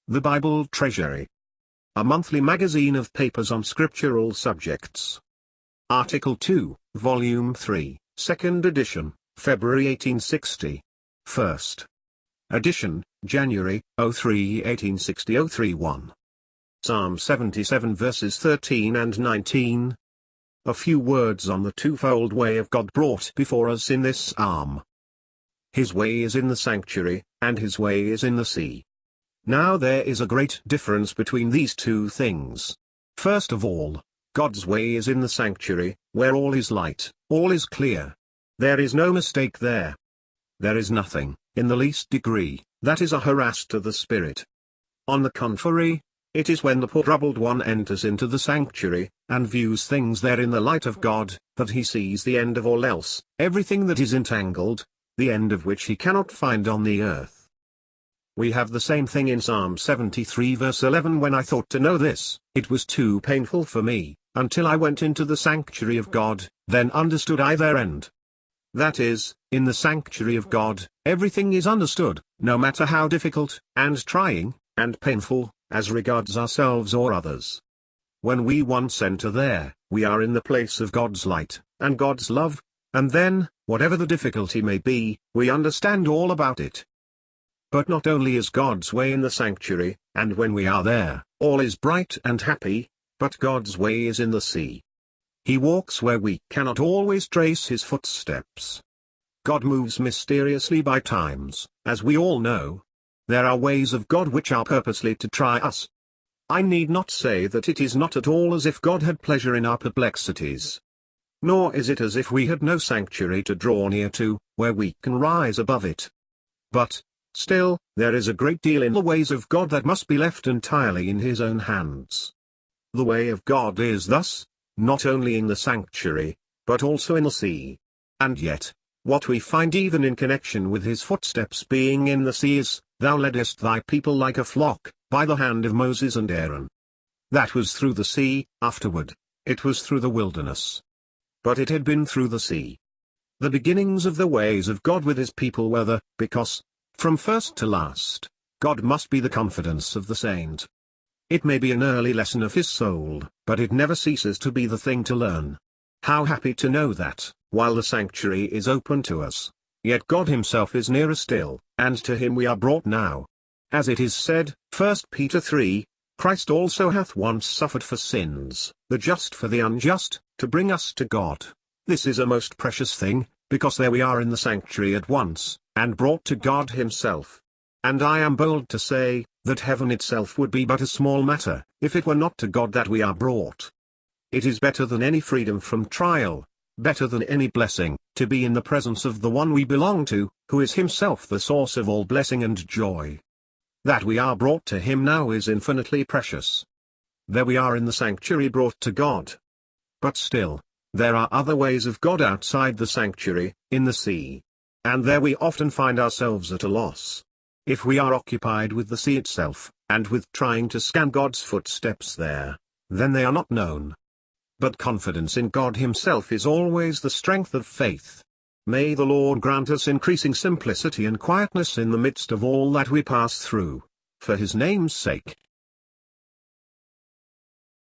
The Bible Treasury. A monthly magazine of papers on scriptural subjects. Article 2, Volume 3, 2nd edition, February 1860. First edition, January, 03, 1860. 031. Psalm 77 verses 13 and 19. A few words on the twofold way of God brought before us in this psalm. His way is in the sanctuary, and his way is in the sea. Now there is a great difference between these two things. First of all, God's way is in the sanctuary, where all is light, all is clear. There is no mistake there. There is nothing, in the least degree, that is a harass to the spirit. On the contrary, it is when the poor troubled one enters into the sanctuary, and views things there in the light of God, that he sees the end of all else, everything that is entangled, the end of which he cannot find on the earth. We have the same thing in Psalm 73 verse 11. When I thought to know this, it was too painful for me, until I went into the sanctuary of God, then understood I their end. That is, in the sanctuary of God, everything is understood, no matter how difficult, and trying, and painful, as regards ourselves or others. When we once enter there, we are in the place of God's light, and God's love, and then, whatever the difficulty may be, we understand all about it. But not only is God's way in the sanctuary, and when we are there, all is bright and happy, but God's way is in the sea. He walks where we cannot always trace his footsteps. God moves mysteriously by times, as we all know. There are ways of God which are purposely to try us. I need not say that it is not at all as if God had pleasure in our perplexities. Nor is it as if we had no sanctuary to draw near to, where we can rise above it. But, still, there is a great deal in the ways of God that must be left entirely in his own hands. The way of God is thus, not only in the sanctuary, but also in the sea. And yet, what we find even in connection with his footsteps being in the sea is, "Thou leddest thy people like a flock, by the hand of Moses and Aaron." That was through the sea. Afterward, it was through the wilderness. But it had been through the sea. The beginnings of the ways of God with his people were the, because, from first to last, God must be the confidence of the saint. It may be an early lesson of his soul, but it never ceases to be the thing to learn. How happy to know that, while the sanctuary is open to us, yet God himself is nearer still, and to him we are brought now. As it is said, 1 Peter 3, Christ also hath once suffered for sins, the just for the unjust, to bring us to God. This is a most precious thing, because there we are in the sanctuary at once, and brought to God himself. And I am bold to say, that heaven itself would be but a small matter, if it were not to God that we are brought. It is better than any freedom from trial, better than any blessing, to be in the presence of the one we belong to, who is himself the source of all blessing and joy. That we are brought to him now is infinitely precious. There we are in the sanctuary brought to God. But still, there are other ways of God outside the sanctuary, in the sea. And there we often find ourselves at a loss. If we are occupied with the sea itself, and with trying to scan God's footsteps there, then they are not known. But confidence in God himself is always the strength of faith. May the Lord grant us increasing simplicity and quietness in the midst of all that we pass through, for his name's sake.